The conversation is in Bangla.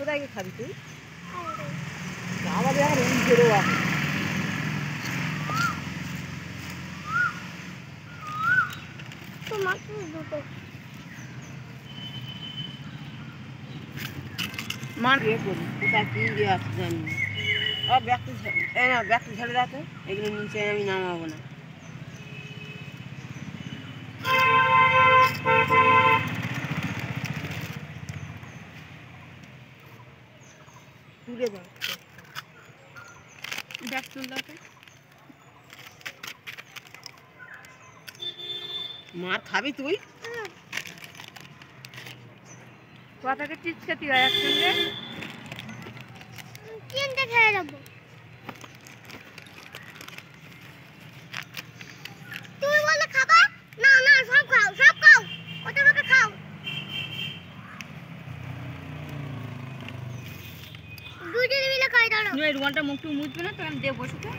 কোথায় গিয়ে খাবি তুই? আমাদের এখন বেরো আছে। মান ইয়ে করি কোথায় কি ইয়ে আছে জানি না। ব্যাগটা ছেড়ে দাও তো, এগুলো নিচে আমি নামাবো না। তুলে দাও, ব্যাগ তুলে দাও তো। মার খাবি তুই? কথাকে চিপস খেতে হয় একসঙ্গে। তিনটে খেয়ে যাবো। তুমি বলে খাবা? না না, সব খাও, সব খাও, ওটা ওটা খাও। দুজনে মিলে খাই দাঁড়াও। তুমি এই রুমালটা মুখটু মুছবে না? তো আমি দিয়ে বসে তো।